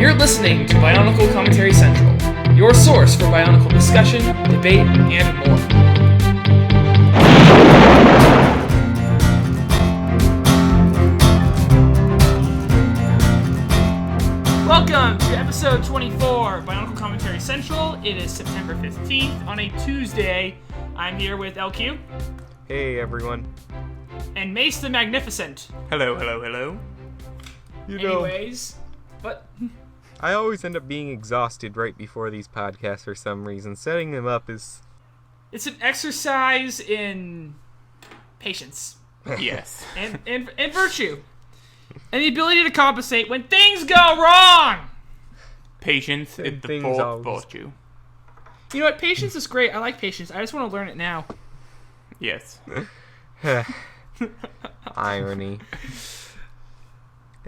You're listening to Bionicle Commentary Central, your source for Bionicle discussion, debate, and more. Welcome to episode 24 of Bionicle Commentary Central. It is September 15th on a Tuesday. I'm here with LQ. Hey everyone. And Mace the Magnificent. Hello, hello, hello. Anyways, but I always end up being exhausted right before these podcasts for some reason. Setting them up is... It's an exercise in patience. Yes. and virtue. And the ability to compensate when things go wrong! Patience is the fourth virtue. You know what? Patience is great. I like patience. I just want to learn it now. Yes. Irony.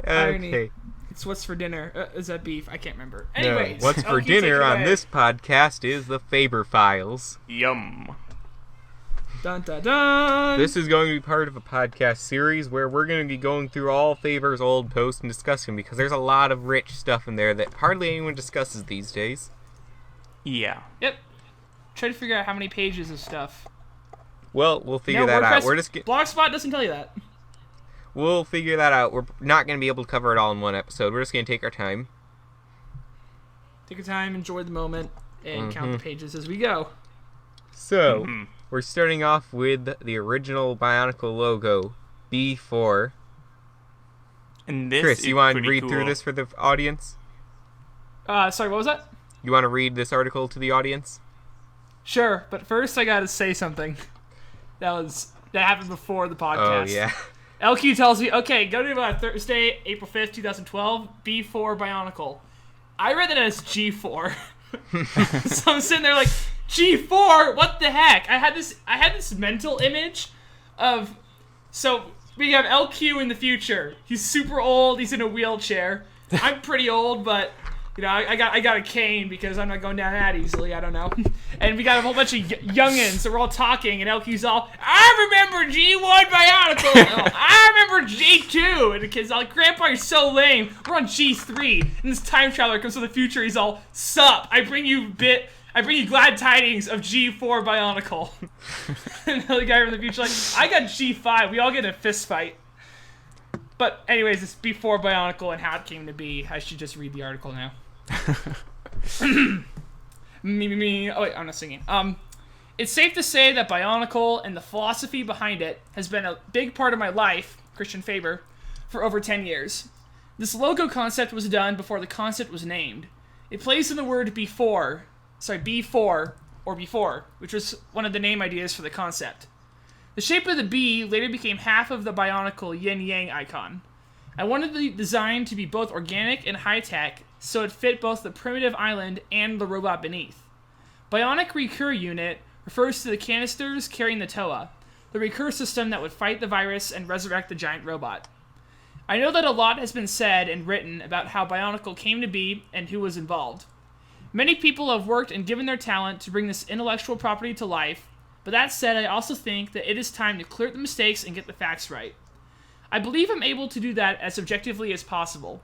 Irony. Okay. It's what's for dinner. Is that beef? I can't remember. No, Anyways. what's for dinner on this podcast is the Faber Files. Yum. Dun dun dun! This is going to be part of a podcast series where we're going to be going through all Faber's old posts and discussing them because there's a lot of rich stuff in there that hardly anyone discusses these days. Yeah. Yep. Try to figure out how many pages of stuff. Well, we'll figure that out. Blogspot doesn't tell you that. We'll figure that out. We're not going to be able to cover it all in one episode. We're just going to take our time. Take your time, enjoy the moment, and count the pages as we go. So, we're starting off with the original Bionicle logo, B4. And this Chris, is you want to read cool. through this for the audience? Sorry, what was that? You want to read this article to the audience? Sure, but first I gotta say something. That happened before the podcast. Oh, yeah. LQ tells me, okay, go to Thursday, April 5th, 2012, B4 Bionicle. I read that as G4. So I'm sitting there like, G4? What the heck? I had this mental image of, so we have LQ in the future. He's super old, he's in a wheelchair. I'm pretty old, but you know, I got a cane because I'm not going down that easily, I don't know. And we got a whole bunch of youngins, so we're all talking, and LQ's all, I remember G1 Bionicle! I remember G2! And the kid's all, Grandpa, you're so lame. We're on G3. And this time traveler comes to the future, he's all, sup, I bring you glad tidings of G4 Bionicle. And the other guy from the future like, I got G5, we all get in a fist fight. But anyways, it's B4 Bionicle and how it came to be. I should just read the article now. Me. Oh wait, I'm not singing. It's safe to say that Bionicle and the philosophy behind it has been a big part of my life, Christian Faber, for over 10 years. This logo concept was done before the concept was named. It plays in the word B4, which was one of the name ideas for the concept. The shape of the B later became half of the Bionicle yin-yang icon. I wanted the design to be both organic and high-tech, so it fit both the primitive island and the robot beneath. Bionic Recur Unit refers to the canisters carrying the TOA, the Recur system that would fight the virus and resurrect the giant robot. I know that a lot has been said and written about how Bionicle came to be and who was involved. Many people have worked and given their talent to bring this intellectual property to life, but that said, I also think that it is time to clear up the mistakes and get the facts right. I believe I'm able to do that as objectively as possible.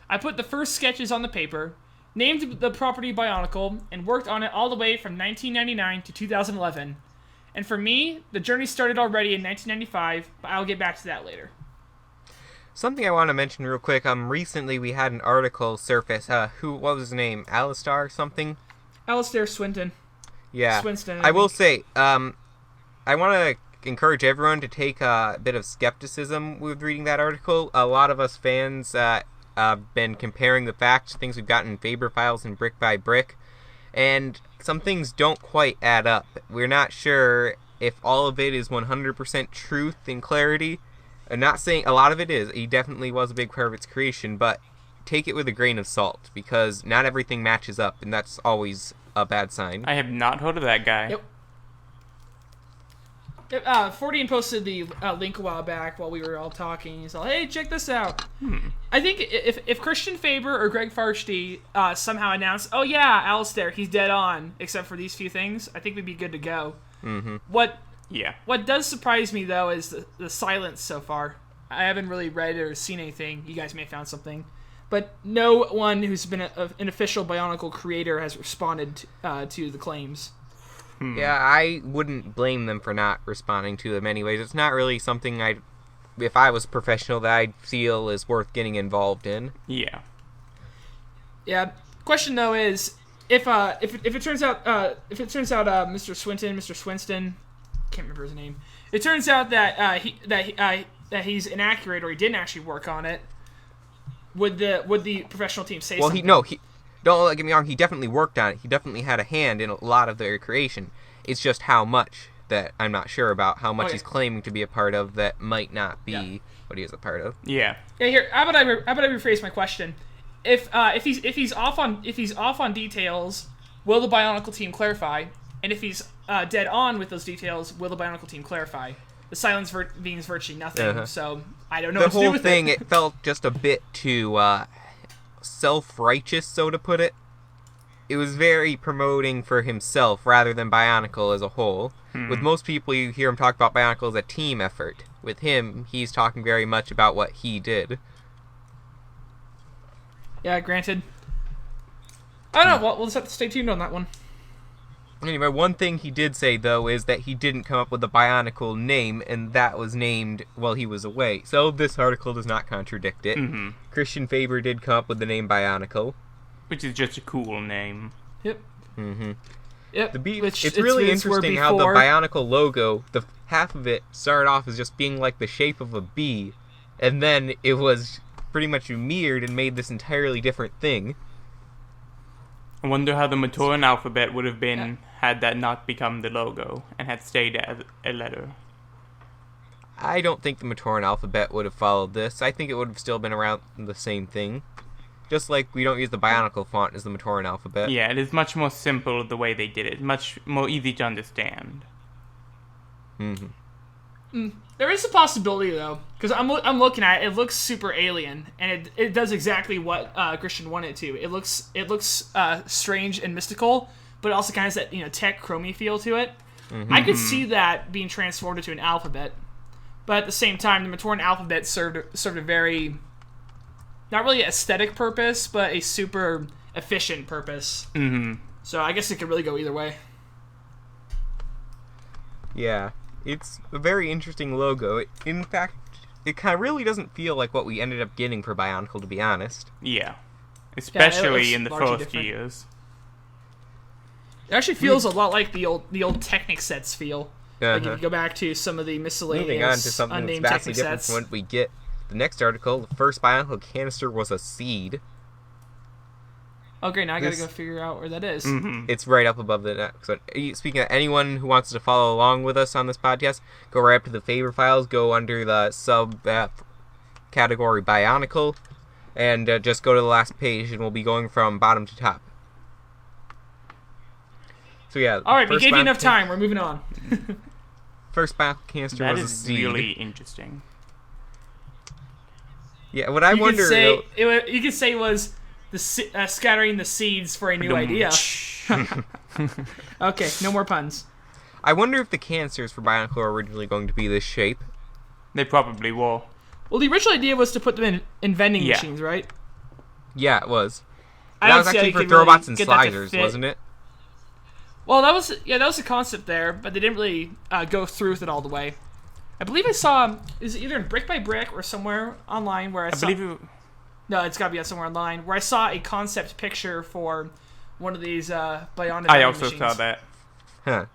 I put the first sketches on the paper, named the property Bionicle, and worked on it all the way from 1999 to 2011. And for me, the journey started already in 1995, but I'll get back to that later. Something I want to mention real quick, recently we had an article surface, what was his name? Alistar something? Alistair Swinton. Yeah. Swinston, I will say, I want to encourage everyone to take a bit of skepticism with reading that article. A lot of us fans have been comparing the facts, things we've gotten in Faber Files and Brick by Brick, and some things don't quite add up. We're not sure if all of it is 100% truth and clarity. I'm not saying a lot of it is. He definitely was a big part of its creation, but take it with a grain of salt, because not everything matches up, and that's always a bad sign. I have not heard of that guy. Yep. 14 posted the link a while back while we were all talking. He's all, hey, check this out. I think if Christian Faber or Greg Farshty somehow announced, oh yeah, Alistair, he's dead on, except for these few things, I think we'd be good to go. Mm-hmm. What Yeah. What does surprise me, though, is the silence so far. I haven't really read or seen anything. You guys may have found something. but no one who's been an official Bionicle creator has responded to the claims. Yeah, I wouldn't blame them for not responding to them anyways. It's not really something if I was professional, that I'd feel is worth getting involved in. Yeah. Yeah. Question though is if it turns out Mr. Swinston, can't remember his name. It turns out that he's inaccurate or he didn't actually work on it. Would the professional team say something? Don't get me wrong. He definitely worked on it. He definitely had a hand in a lot of their creation. It's just how much that I'm not sure about. How much he's claiming to be a part of that might not be what he is a part of. Yeah. Yeah. Here, how about I rephrase my question? If he's off on details, will the Bionicle team clarify? And if he's dead on with those details, will the Bionicle team clarify? The silence means virtually nothing. So I don't know what to do with The whole thing, it felt just a bit too self-righteous, so to put it. It was very promoting for himself rather than Bionicle as a whole. With most people, you hear him talk about Bionicle as a team effort. With him, he's talking very much about what he did. Yeah, granted. I don't know. We'll just have to stay tuned on that one. Anyway, one thing he did say, though, is that he didn't come up with the Bionicle name, and that was named while he was away. So this article does not contradict it. Christian Faber did come up with the name Bionicle. Which is just a cool name. Yep. Yep. It's really interesting how the Bionicle logo, the half of it started off as just being like the shape of a bee, and then it was pretty much mirrored and made this entirely different thing. I wonder how the Matoran alphabet would have been had that not become the logo and had stayed as a letter. I don't think the Matoran alphabet would have followed this. I think it would have still been around the same thing. Just like we don't use the Bionicle font as the Matoran alphabet. Yeah, it is much more simple the way they did it. Much more easy to understand. There is a possibility though, because I'm looking at it. It looks super alien, and it does exactly what Christian wanted it to. It looks strange and mystical, but it also kind of has that tech chromy feel to it. I could see that being transformed into an alphabet, but at the same time, the Matoran alphabet served a very not really aesthetic purpose, but a super efficient purpose. So I guess it could really go either way. Yeah. It's a very interesting logo. In fact, it kind of really doesn't feel like what we ended up getting for Bionicle, to be honest. Yeah. Especially it in the looks largely first different. years. It actually feels a lot like the old Technic sets feel. Like if you go back to some of the miscellaneous Moving on to something that's unnamed vastly Technic different sets. from what we get. The next article, the first Bionicle canister was a seed. Oh great, now I gotta go figure out where that is. It's right up above the next one. Speaking of anyone who wants to follow along with us on this podcast, go right up to the Faber files, go under the sub category Bionicle, and just go to the last page, and we'll be going from bottom to top. So yeah. Alright, we gave you enough time. We're moving on. First Bionicle canister That was a is seed. really interesting. Yeah, what I wonder... You could say was the scattering the seeds for a new idea. Okay, no more puns. I wonder if the canisters for Bionicle are originally going to be this shape. They probably will. Well, the original idea was to put them in vending machines, right? Yeah, it was. I That don't was see how actually you for could really Throwbots and get that to Sliders, fit. wasn't it? Well, that was the concept there, but they didn't really go through with it all the way. I believe I saw is it either in Brick by Brick or somewhere online where I saw. No, it's got to be somewhere online where I saw a concept picture for one of these Bionic I also machines. saw that. Huh.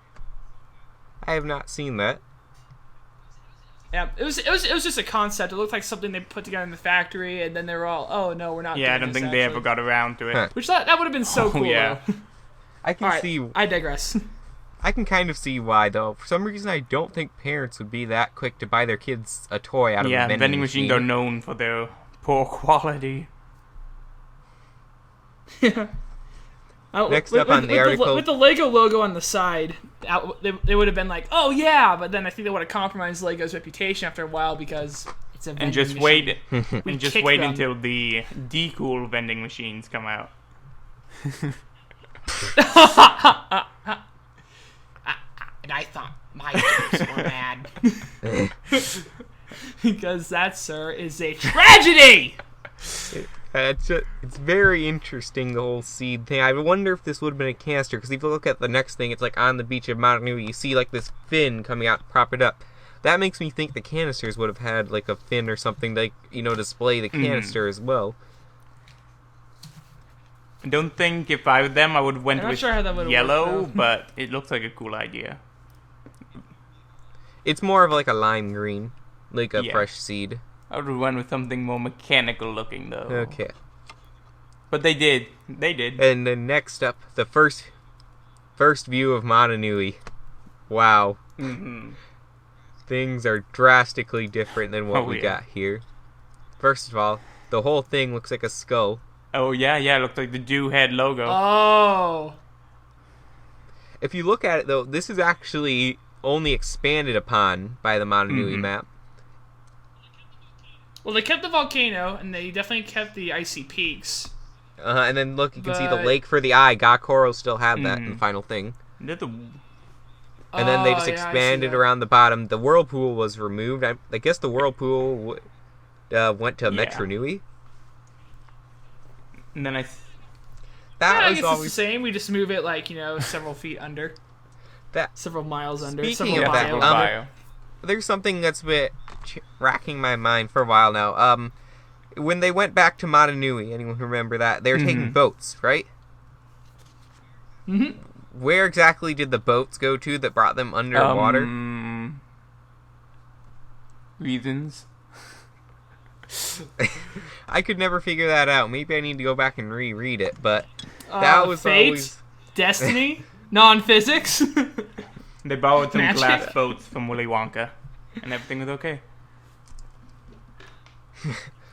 I have not seen that. Yeah, it was just a concept. It looked like something they put together in the factory, and then they were all, "Oh no, we're not." Yeah, I doing don't this, think they ever actually." got around to it. Huh. Which that would have been so cool. yeah. Though. I can All right, see. I digress. I can kind of see why, though. For some reason, I don't think parents would be that quick to buy their kids a toy out of a vending machine. machines are known for their poor quality. Next up on the article... with the Lego logo on the side, they would have been like, "Oh yeah," but then I think they would have compromised Lego's reputation after a while because it's a vending And just machine. wait them. until the D-cool vending machines come out. And I thought my jokes were bad. Because that, sir, is a tragedy! It's very interesting, the whole seed thing. I wonder if this would have been a canister, because if you look at the next thing, it's like on the beach of Mount Nui, you see like this fin coming out, prop it up. That makes me think the canisters would have had like a fin or something, like, display the canister as well. I don't think if I were them, I would have went I'm not with sure how that would've yellow, worked, though. but it looks like a cool idea. It's more of like a lime green, like a Yeah. fresh seed. I would have went with something more mechanical looking, though. Okay. But they did. They did. And then next up, the first view of Motunui. Wow. Mm-hmm. Things are drastically different than what we yeah. got here. First of all, the whole thing looks like a skull. Oh, yeah, it looked like the Dew Head logo. Oh. If you look at it, though, this is actually only expanded upon by the Motunui map. Well, they kept the volcano, and they definitely kept the icy peaks. And then look, you can see the But- lake for the eye. Gakoro still had that in the final thing. Did the... And then they just yeah, I see expanded that. around the bottom. The whirlpool was removed. I guess the whirlpool went to Yeah. Metro Nui. And then Yeah, That I was guess always it's the same. We just move it like, several feet under. that. Several miles under. Speaking Several of that, miles bio. There's something that's been racking my mind for a while now. When they went back to Motunui, anyone remember that? They were taking boats, right? Mm-hmm. Where exactly did the boats go to that brought them underwater? Reasons. I could never figure that out. Maybe I need to go back and reread it, but that was Fate, always... Destiny, non-physics. They borrowed some Magic. glass boats from Willy Wonka, and everything was okay.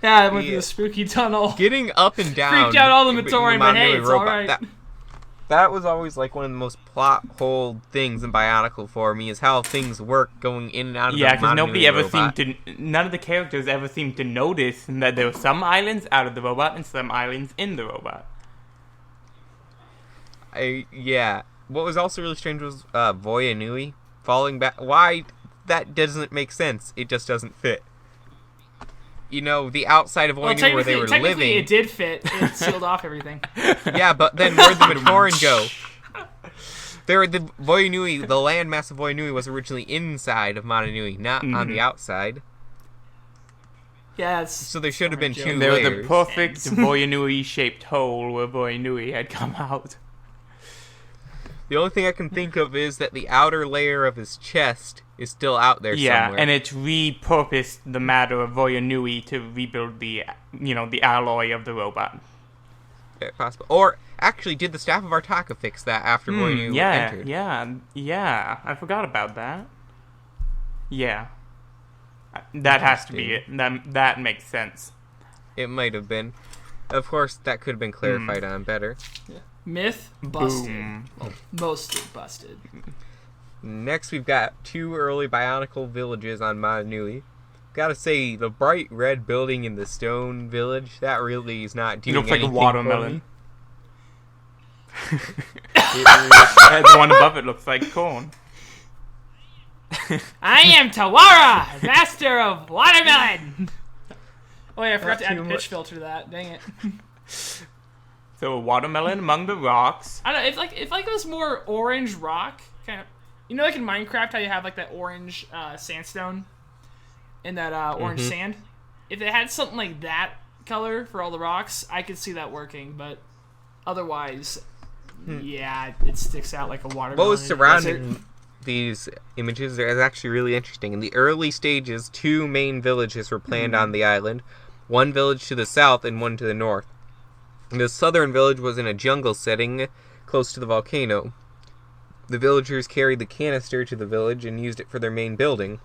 Yeah, I went through Yeah. the spooky tunnel. Getting up and down... Freaked out all the with Matoran, but hey, Motunui it's robot, alright. That was always like one of the most plot hole things in Bionicle for me, is how things work going in and out of Yeah, the because Motunui nobody ever robot. seemed to... None of the characters ever seemed to notice that there were some islands out of the robot and some islands in the robot. Yeah. What was also really strange was Voya Nui falling back. Why? That doesn't make sense. It just doesn't fit. The outside of Voya Nui where they were technically living. it did fit. It sealed off everything. Yeah, but then where'd the Matoran go? The Voya Nui, the landmass of Voya Nui was originally inside of Motunui, not on the outside. Yeah, it's... So there should have been two There was a layers. perfect Voyanui-shaped hole where Voyanui had come out. The only thing I can think of is that the outer layer of his chest is still out there Yeah, somewhere. and it's repurposed the matter of Voyanui to rebuild the alloy of the robot. Yeah, possible. Or, actually, did the staff of Artaka fix that after Voya Nui entered? Yeah. I forgot about that. Yeah. That has to be it. That makes sense. It might have been. Of course, that could have been clarified on better. Myth busted. Boom. Well, mostly busted. Next, we've got two early Bionicle villages on Motunui. Gotta say, the bright red building in the stone village, that really is not It doing looks like a anything watermelon. for me. It really- And the one above it looks like corn. I am Tawara, master of watermelon. Oh yeah, I forgot Not to add too a pitch much. filter to that. Dang it. So a watermelon among the rocks. I don't know. If it was more orange rock, kind of, like in Minecraft, how you have like that orange sandstone and that orange sand. If they had something like that color for all the rocks, I could see that working. But otherwise, yeah, it sticks out like a watermelon. What was in a surrounding desert. these images is actually really interesting. In the early stages, two main villages were planned on the island. One village to the south and one to the north. The southern village was in a jungle setting close to the volcano. The villagers carried the canister to the village and used it for their main building.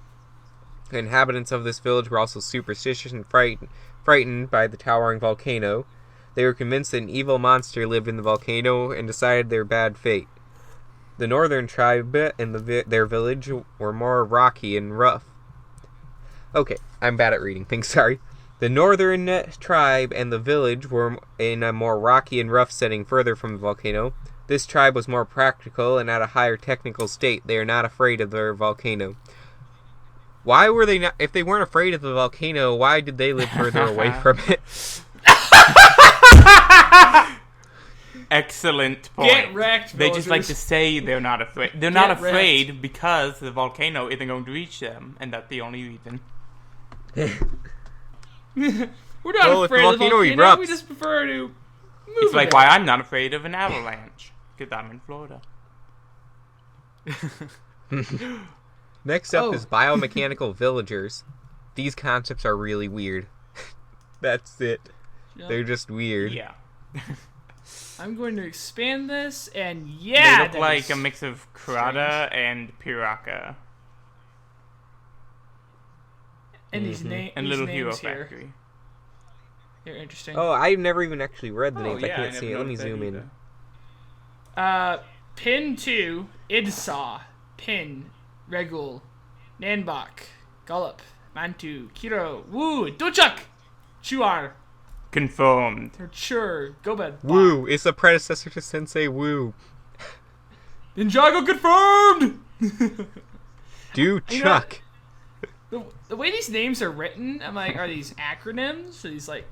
The inhabitants of this village were also superstitious and frightened by the towering volcano. They were convinced that an evil monster lived in the volcano and decided their bad fate. The northern tribe and their village were more rocky and rough. Okay, I'm bad at reading things, sorry. The northern tribe and the village were in a more rocky and rough setting further from the volcano. This tribe was more practical and at a higher technical state. They are not afraid of their volcano. Why were they not? If they weren't afraid of the volcano, why did they live further away from it? Excellent point. Get wrecked, They just like villagers. to say they're not afraid. They're Get not wrecked. afraid because the volcano isn't going to reach them, and that's the only reason. We're not Well, if the afraid of the volcano volcano. erupts- We just prefer to move It's a like bit. why I'm not afraid of an avalanche, because I'm in Florida. Next up Oh. is biomechanical villagers. These concepts are really weird. That's it. Yep. They're just weird. Yeah. I'm going to expand this, and yeah, They look that like is a mix of Karada and Piraka. and these names And Little Hero here. Factory. They're interesting. Oh, I've never even actually read the Oh, names. I yeah, can't never see it. Let me noticed that zoom in. either. Pin 2, Idsa, Pin, Regul, Nanbak, Gullop, Mantu, Kiro, Woo, Dochuk, Chuar, Confirmed. or Chur, Gobed, Woo! It's a predecessor to Sensei Woo. Ninjago confirmed! Do You know- Chuck. The way these names are written, I'm like, are these acronyms? Are these like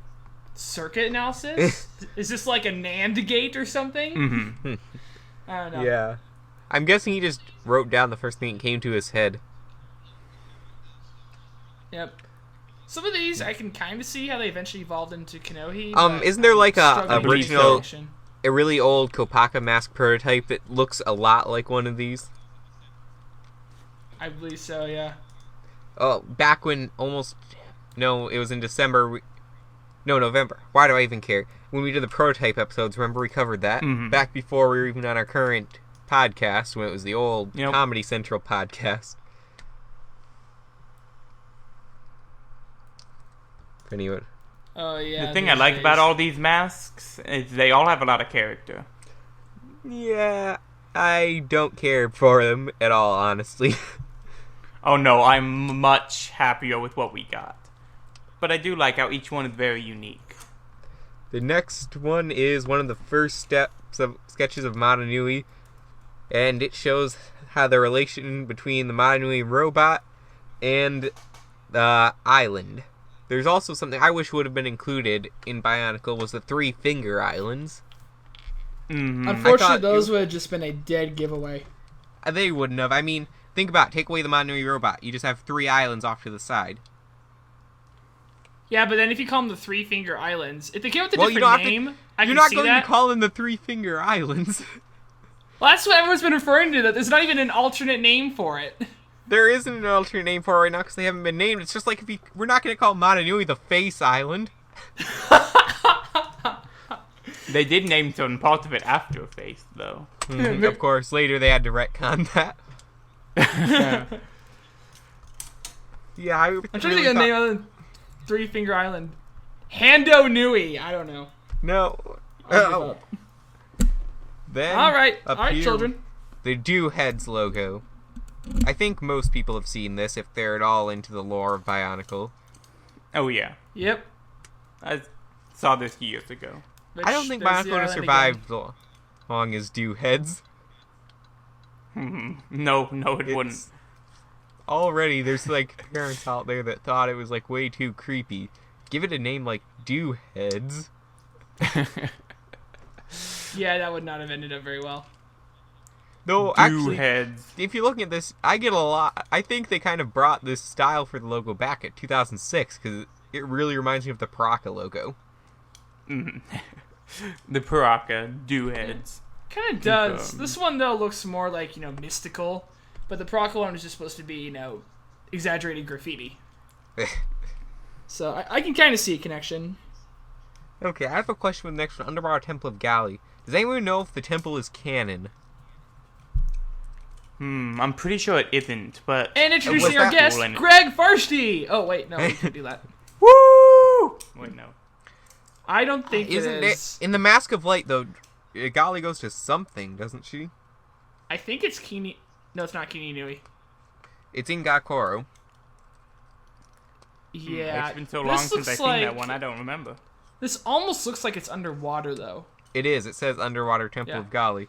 circuit analysis? Is this like a NAND gate or something? Mm-hmm. I don't know. Yeah. I'm guessing he just wrote down the first thing that came to his head. Yep. Some of these I can kind of see how they eventually evolved into Kanohi. but Isn't there I'm like a struggling with original- the connection. A really old Kopaka mask prototype that looks a lot like one of these. I believe so. Yeah. Oh, back when almost... No, it was in December. No, November. Why do I even care? When we did the prototype episodes, remember we covered that? Mhm. Back before we were even on our current podcast, when it was the old Yep. Comedy Central podcast. Anyone? Oh yeah. The thing I these like about days. all these masks is they all have a lot of character. Yeah, I don't care for them at all, honestly. Oh no, I'm much happier with what we got. But I do like how each one is very unique. The next one is one of the first steps of sketches of Madanui, and it shows how the relation between the Madanui robot and the island. There's also something I wish would have been included in Bionicle was the 3 finger islands. Mm-hmm. Unfortunately, thought those you- would have just been a dead giveaway. They wouldn't have. I mean, think about it. Take away the Madanui robot. You just have 3 islands off to the side. Yeah, but then if you call them the 3 Finger Islands, if they came up with a Well, you different don't have to- name, I You're can not see going that. to call them the 3 finger islands. Well, that's what everyone's been referring to. That there's not even an alternate name for it. There isn't an alternate name for it right now because they haven't been named. It's just like we're not going to call Madanui the Face Island. They did name certain parts of it after a face, though. Of course, later they had to retcon that. Yeah, I I'm trying to really think of the name thought- of the 3 Finger Island. Hando Nui. I don't know. No. I'll give Oh. up. Then All right, up all right, here, children. the Do Heads logo. I think most people have seen this if they're at all into the lore of Bionicle. Oh yeah, Yep. I saw this years ago. I don't think There's the Bionicle would have island survived again. as long as Do Heads. No, it wouldn't. It's- Already, there's like parents out there that thought it was like way too creepy. Give it a name like Do Heads. Yeah, that would not have ended up very well. Though, Do actually, heads. if you're looking at this, I get a lot. I think they kind of brought this style for the logo back at 2006 because it really reminds me of the Paraka logo. The Paraka do heads. Kind of does. This one though looks more like mystical, but the Proco one is just supposed to be exaggerated graffiti. So I can kind of see a connection. Okay, I have a question for the next one. Underwater Temple of Gali. Does anyone know if the temple is canon? I'm pretty sure it isn't, but And introducing was our that guest, rule in it? Greg Farsty. Oh wait, no, we can't do that. woo! Wait, no. I don't think Isn't it is. in the Mask of Light though? Gali goes to something, doesn't she? I think it's Kini. No, it's not Kini Nui. It's in Gakoro. Yeah, It's been so this long since looks I've seen that like- one, I don't remember. This almost looks like it's underwater though. It is. It says Underwater Temple Yeah. of Gali.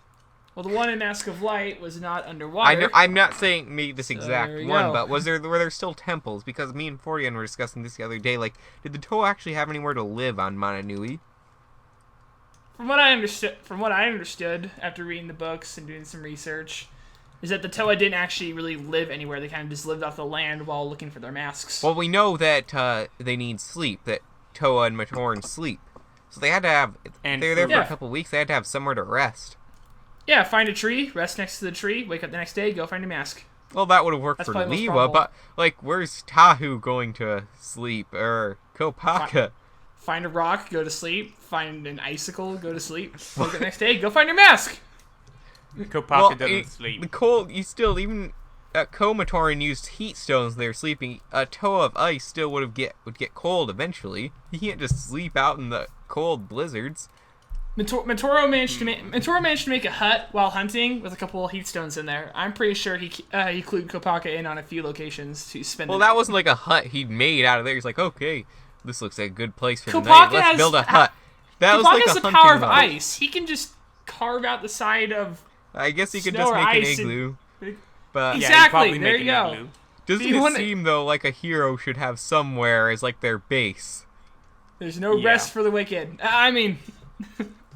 Well, the one in Mask of Light was not underwater. I know. I'm not saying me this exact there you one, go. but were there still temples? Because me and Forian were discussing this the other day. Like, did the Toho actually have anywhere to live on Mananui? what I understood after reading the books and doing some research, is that the Toa didn't actually really live anywhere. They kind of just lived off the land while looking for their masks. Well, we know that they need sleep. That Toa and Matoran sleep, so they had to have. And They're there for Yeah. a couple of weeks. They had to have somewhere to rest. Yeah, find a tree, rest next to the tree, wake up the next day, go find a mask. Well, that would have worked That's for probably most Lewa, probable. but like, where's Tahu going to sleep or Kopaka? Find a rock, go to sleep. Find an icicle, go to sleep. Wake up the next day, go find your mask. Kopaka doesn't sleep. The cold, you still even Komatoran used heat stones. When they were sleeping. A Toa of ice still would get cold eventually. You can't just sleep out in the cold blizzards. Motoro managed to make a hut while hunting with a couple of heat stones in there. I'm pretty sure he clued Kopaka in on a few locations to spend. Well, the night. that wasn't like a hut he'd made out of there. He's like, okay, this looks like a good place for the Kopaka night. Let's has- build a hut. That was Kopaka like has a the hunting power of hut. ice. He can just carve out the side of. I guess he could Snow just or make an ice and- igloo. But Exactly, Yeah, he'd probably there make you an go. igloo. doesn't you it wanna- seem though like a hero should have somewhere as like their base? There's no Yeah. rest for the wicked. I mean,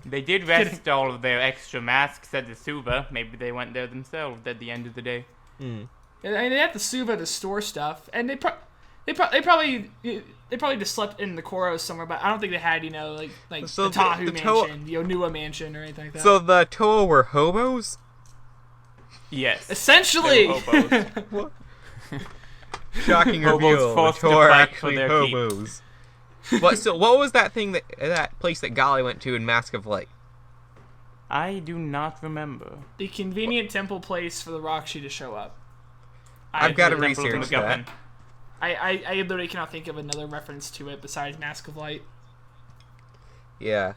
They did rest all of their extra masks at the Suva. Maybe they went there themselves at the end of the day. and they have the Suva to store stuff, and they probably just slept in the Koros somewhere. But I don't think they had like So the Tahu the Toa- mansion, the Onua mansion, or anything like that. So the Toa were hobos? Yes. essentially, They were hobos. Shocking Hobos reveal. The forced to Toa are fight for actually their keep. hobos. What was that thing that place that Gali went to in Mask of Light? I do not remember. the convenient temple place for the Rakshi to show up. I've got to Temple research of MacGuffin. that. I literally cannot think of another reference to it besides Mask of Light. Yeah.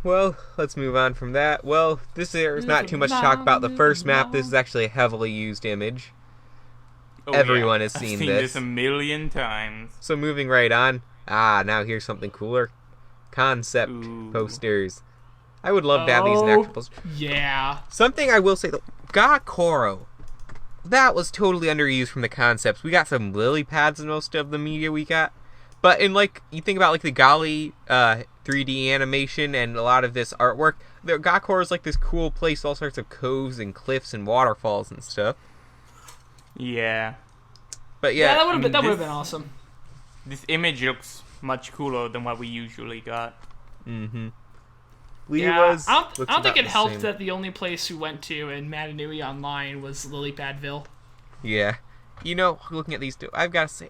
Well, let's move on from that. Well, there's not too much to talk about. The first map, this is actually a heavily used image. Oh, Everyone has I've seen seen this. this a million times. So moving right on. Now here's something cooler. Concept Ooh. posters. I would love to have these in actual posters. Yeah. Something I will say though, Gakoro. That was totally underused from the concepts. We got some lily pads in most of the media we got. But in you think about the Gali 3D animation and a lot of this artwork, the Gakoro is like this cool place, all sorts of coves and cliffs and waterfalls and stuff. Yeah. But Yeah, yeah, that would have this- been awesome. This image looks much cooler than what we usually got. Lee Yeah, was. I looks don't think about it the helped same. that the only place we went to in Matanui Online was Lilypadville. Yeah, looking at these two, I've got to say,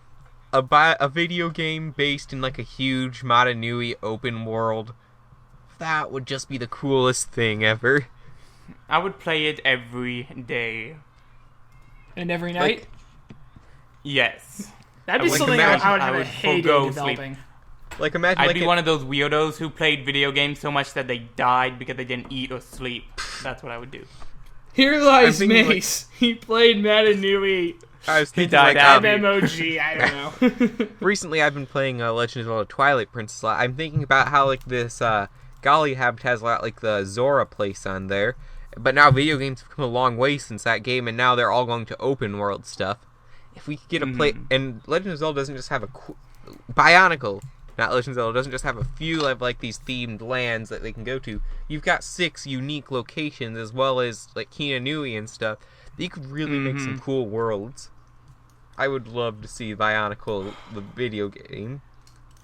a video game based in a huge Matanui open world. That would just be the coolest thing ever. I would play it every day. And every night? Yes. That'd be I would something imagine I would I have a would heyday forgo developing. Imagine I'd be one of those weirdos who played video games so much that they died because they didn't eat or sleep. That's what I would do. Here lies I'm thinking, Mace. He played Matanui. I was thinking died out. MMOG, I don't know. recently I've been playing Legend of Zelda Twilight Princess a lot. I'm thinking about how this Gali Habitat has a lot the Zora place on there. But now video games have come a long way since that game, and now they're all going to open world stuff. If we could get a play, and Legend of Zelda doesn't just have Bionicle, not Legend of Zelda, doesn't just have a few of these themed lands that they can go to. You've got 6 unique locations as well as Kinanui and stuff. You could really make some cool worlds. I would love to see Bionicle, the video game.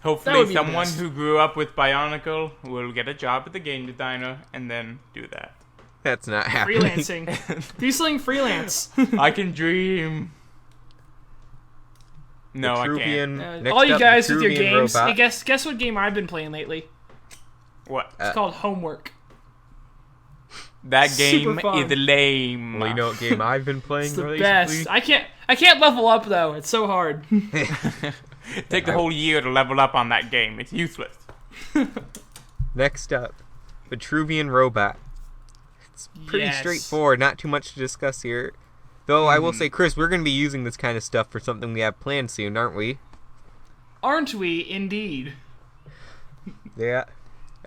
That would Hopefully be someone best. who grew up with Bionicle will get a job at the game designer and then do that. That's not happening. Freelancing. Do something freelance. I can dream. No, I can't. Vitruvian- next all you up, guys with your Vitruvian games. robot. Hey, guess what game I've been playing lately? What? It's called Homework. That super game fun. is lame. Well, you know what game I've been playing It's the recently? best. I can't level up though. It's so hard. Take the whole year to level up on that game. It's useless. Next up, Vitruvian Robot. It's pretty Yes. straightforward, not too much to discuss here. Though I will say, Chris, we're going to be using this kind of stuff for something we have planned soon, aren't we? Aren't we indeed? Yeah.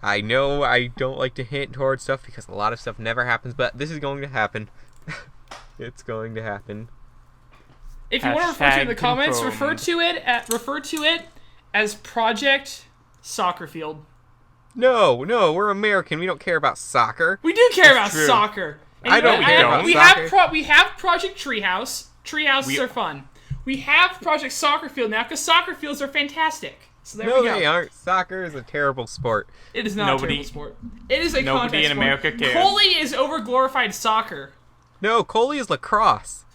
I know I don't like to hint towards stuff because a lot of stuff never happens, but this is going to happen. It's going to happen. If you want to refer to it in the Hashtag comments, confirmed. refer to it as Project Soccer Field. No, we're American. We don't care about soccer. We do care about true. soccer. And I don't care about we soccer. We have Project Treehouse. Treehouses are fun. We have Project Soccer Field now because soccer fields are fantastic. So there we go. No, they aren't. Soccer is a terrible sport. It is not a terrible sport. It is a Nobody contact in sport. America cares. Coley is overglorified soccer. No, Coley is lacrosse.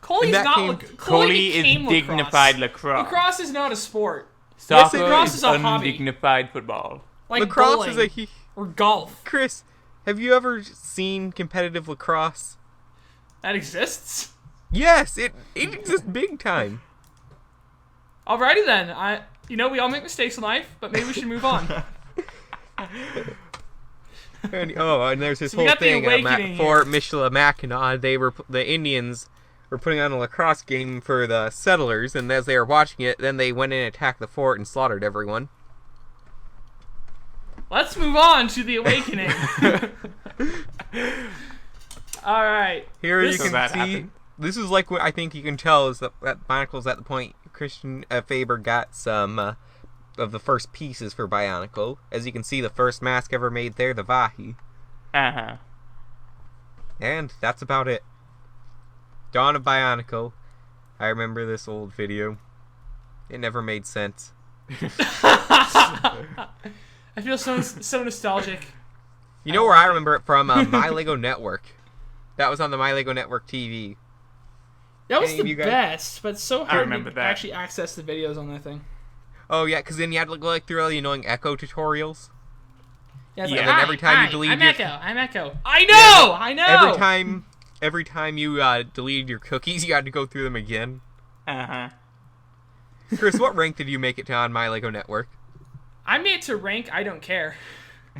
Coley's that not. came- Coley is became dignified lacrosse. Lacrosse is not a sport. Soccer lacrosse is is a hobby. undignified football. Like Lacrosse bowling is or golf. Chris, have you ever seen competitive lacrosse? That exists. Yes, it exists big time. Alrighty then. We all make mistakes in life, but maybe we should move on. And there's this So we whole got the thing at awakening Fort here. Michilimackinac. The Indians were putting on a lacrosse game for the settlers, and as they were watching it, then they went in and attacked the fort and slaughtered everyone. Let's move on to the awakening. All right. Here This- you can that see. happened. This is like what I think you can tell is that Bionicle's at the point Christian Faber got some of the first pieces for Bionicle. As you can see, the first mask ever made there, the Vahi. Uh-huh. And that's about it. Dawn of Bionicle. I remember this old video. It never made sense. I feel so nostalgic. You know where I remember it from? My Lego Network. That was on the My Lego Network TV. That was Any of the you guys- best, but it's so hard remember to that. actually access the videos on that thing. Oh yeah, because then you had to go through all the annoying Echo tutorials. Yeah, it's Yeah. like, And then every time you hi, delete I'm your- Echo. I'm Echo. I know. I know. Every time you deleted your cookies, you had to go through them again. Uh-huh. Chris, what rank did you make it to on My Lego Network? I made it to rank. I don't care.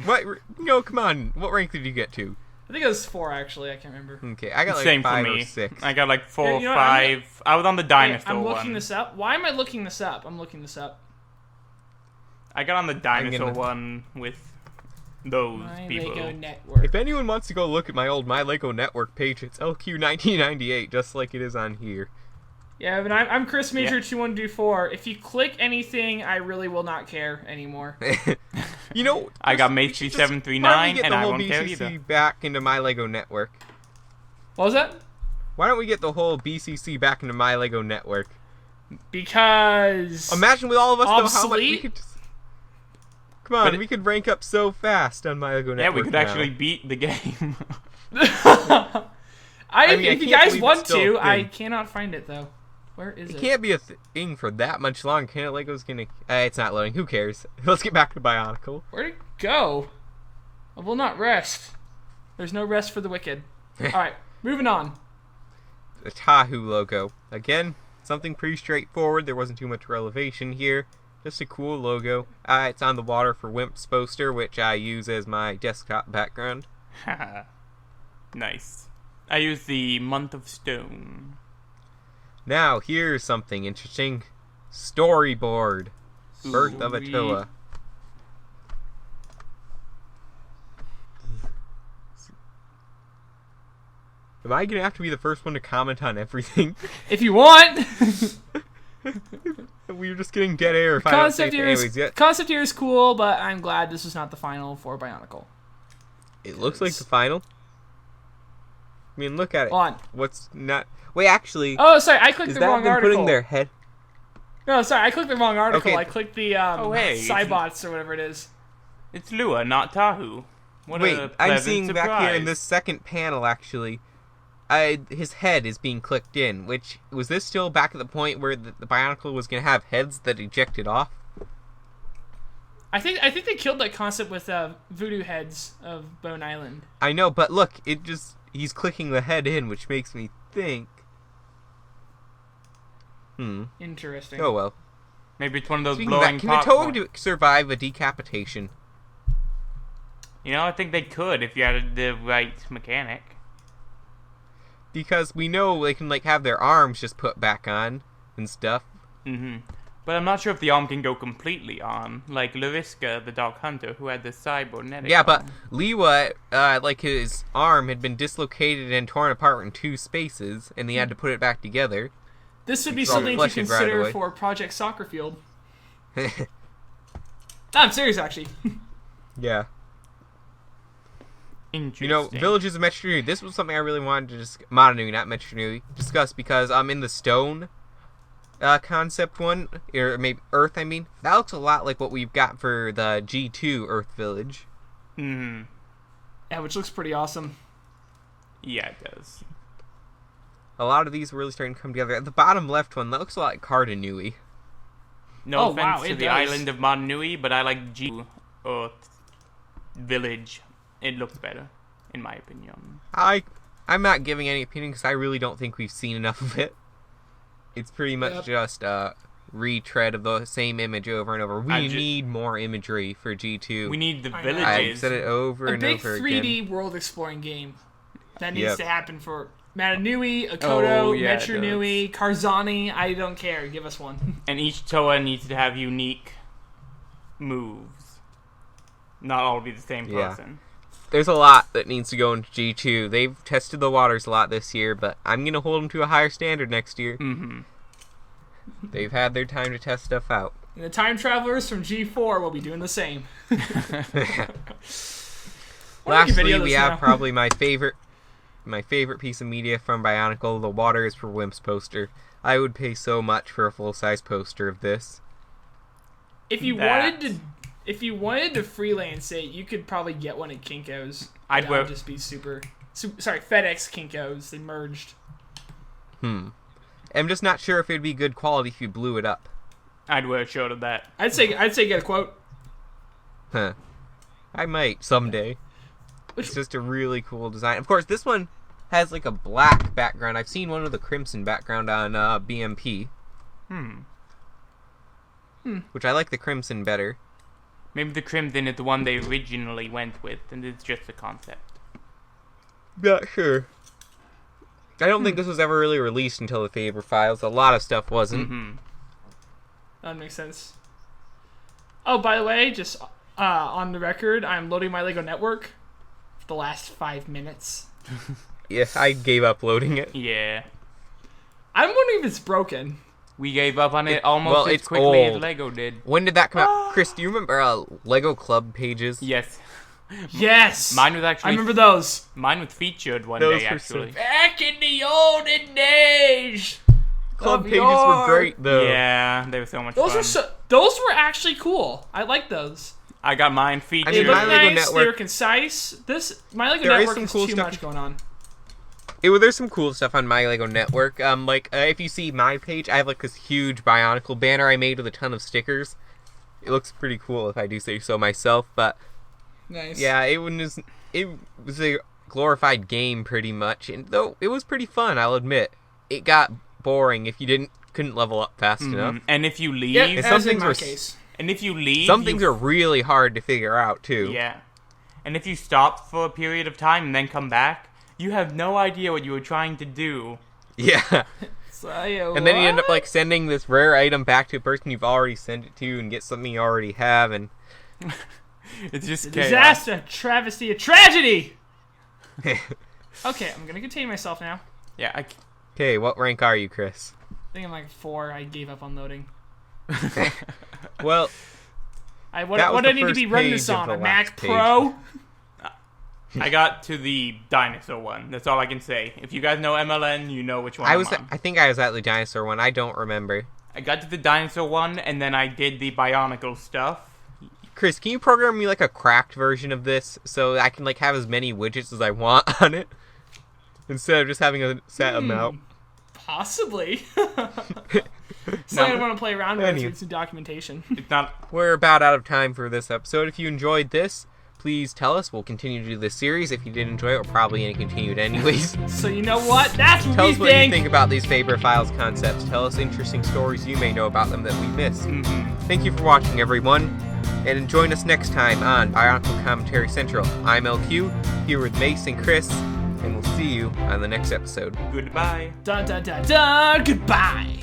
What? No, come on. What rank did you get to? I think it was 4 actually. I can't remember. Okay, I got like Same 5 for me. or 6. I got like 4 Yeah, or you know what, I'm 5. I was on the dinosaur I'm looking one. this up. Why am I looking this up? I'm looking this up. I got on the dinosaur gonna- one with those My people. Lego Network. If anyone wants to go look at my old My Lego Network page, it's LQ1998, just like it is on here. Yeah, but I'm Chris Major Yeah. 2124. If you click anything, I really will not care anymore. You know, I got we Mate should just 3739, finally get and the I whole won't care BCC either. back into My Lego Network. What was that? Why don't we get the whole BCC back into My Lego Network? Because Imagine with all of us know how much we Obsolete? could just... Come on, But we could rank up so fast on My Lego Yeah, Network we could now. actually beat the game. I mean, I if you can't guys believe want it's still to, a I thing. cannot find it though. Where is It it? can't be a thing for that much longer, can it? Lego's gonna... it's not loading. Who cares? Let's get back to Bionicle. Where'd it go? I will not rest. There's no rest for the wicked. Alright, moving on. The Tahu logo. Again, something pretty straightforward. There wasn't too much relevation here. Just a cool logo. It's on the Water for Wimps poster, which I use as my desktop background. Nice. I use the Month of Stone. Now, here's something interesting. Storyboard. Birth of Sweet. Attila. Am I gonna have to be the first one to comment on everything? If you want, We were just getting dead air if I don't say concept it here anyways yet. concept here is cool, but I'm glad this is not the final for Bionicle. It looks like the final. I mean, look at it. On. What's not... Wait, actually... Oh, sorry, I clicked is the that wrong them article. putting their head... No, sorry, I clicked the wrong article. Okay. I clicked the Oh, hey, Cybots or whatever it is. It's Lua, not Tahu. What Wait, a I'm pleasant seeing surprise. back here in this second panel, actually, his head is being clicked in, which, was this still back at the point where the Bionicle was going to have heads that ejected off? I think they killed that concept with voodoo heads of Bone Island. I know, but look, he's clicking the head in, which makes me think... Interesting. Oh well. Maybe it's one of those Speaking of blowing that, can a popcorn. toad survive a decapitation? You know, I think they could if you had the right mechanic. Because we know they can, like, have their arms just put back on and stuff. But I'm not sure if the arm can go completely on, like Lariska, the dog hunter, who had the cybernetic Yeah, but arm. Liwa, like, his arm had been dislocated and torn apart in 2 spaces, and they had to put it back together. This would be It's all something to fleshed right consider away. for Project Soccer Field. I'm serious, actually. Yeah. Interesting. You know, Villages of Metro Nui, this was something I really wanted to just Motonui, not Metro Nui, discuss because in the stone concept one, or maybe Earth, I mean, that looks a lot like what we've got for the G2 Earth Village. Mm-hmm. Yeah, which looks pretty awesome. Yeah, it does. A lot of these are really starting to come together. At the bottom left one, that looks a lot like Cardanui. No Oh, offense wow, to it the does. island of Motonui, but I like G Earth Village. It looks better, in my opinion. I'm not giving any opinion because I really don't think we've seen enough of it. It's pretty much just a retread of the same image over and over. We need more imagery for G2. We need the I know. villages. I've said it over A and big over 3D again. world exploring game that needs Yep. to happen for Matanui, Akoto, Oh, yeah, it Metro Nui, Karzani. I don't care. Give us one. And each Toa needs to have unique moves. Not all be the same Yeah. person. There's a lot that needs to go into G2. They've tested the waters a lot this year, but I'm going to hold them to a higher standard next year. Mm-hmm. They've had their time to test stuff out. And the time travelers from G4 will be doing the same. Lastly, we have probably my favorite piece of media from Bionicle, the Water is for Wimps poster. I would pay so much for a full-size poster of this. If you wanted to freelance it, you could probably get one at Kinko's. I'd That would just be super. Sorry, FedEx Kinko's. They merged. I'm just not sure if it'd be good quality if you blew it up. I'd wear a shirt of that. I'd say get a quote. Huh. I might someday. It's just a really cool design. Of course, this one has like a black background. I've seen one with a crimson background on BMP. Which I like the crimson better. Maybe the crimson is the one they originally went with, and it's just a concept. Not sure. I don't think this was ever really released until the Faber files. A lot of stuff wasn't. Mm-hmm. That makes sense. Oh, by the way, just on the record, I'm loading my Lego Network for the last 5 minutes. Yeah, I gave up loading it. Yeah. I'm wondering if it's broken. We gave up on it almost as it's quickly as old. Lego did. When did that come out? Chris, do you remember Lego Club pages? Yes. Yes! Mine was actually... I remember those. Mine was featured one Those day, were so- actually. Back in the olden days! Club of pages were yore. great, though. Yeah, they were so much Those fun. those were actually cool. I like those. I got mine featured. I They mean, looked my Lego nice, they Network- were concise. My Lego There is Network some has cool too stuff. much going on. There's some cool stuff on my Lego Network. If you see my page, I have like this huge Bionicle banner I made with a ton of stickers. It looks pretty cool if I do say so myself, but Nice. yeah, it was a glorified game pretty much, and though it was pretty fun, I'll admit. It got boring if you couldn't level up fast enough. And if you leave... Yeah, And as some in things my were case. And if you leave... Some things are really hard to figure out too. Yeah. And if you stop for a period of time and then come back, you have no idea what you were trying to do. Yeah. And then you end up like sending this rare item back to a person you've already sent it to and get something you already have, and It's just a chaos. disaster, a travesty, a tragedy! Okay, I'm gonna contain myself now. Yeah, Okay, what rank are you, Chris? I think I'm like 4. I gave up on loading. Well, What That was do I the need to first be running page this of on? the A Mac last page. Pro? I got to the dinosaur one. That's all I can say. If you guys know MLN, you know which one I I'm on. think I was at the dinosaur one. I don't remember. I got to the dinosaur one, and then I did the Bionicle stuff. Chris, can you program me like a cracked version of this so I can like have as many widgets as I want on it instead of just having a set amount? Possibly. So I want to play around with Anyway. with some documentation. It's not... We're about out of time for this episode. If you enjoyed this, please tell us. We'll continue to do this series. If you did enjoy it, we're probably going to continue it anyways. So you know what? That's what Tell we us what you think. think about these Faber Files concepts. Tell us interesting stories you may know about them that we missed. Thank you for watching, everyone. And join us next time on Bionicle Commentary Central. I'm LQ, here with Mace and Chris, and we'll see you on the next episode. Goodbye. Dun dun dun dun. Goodbye.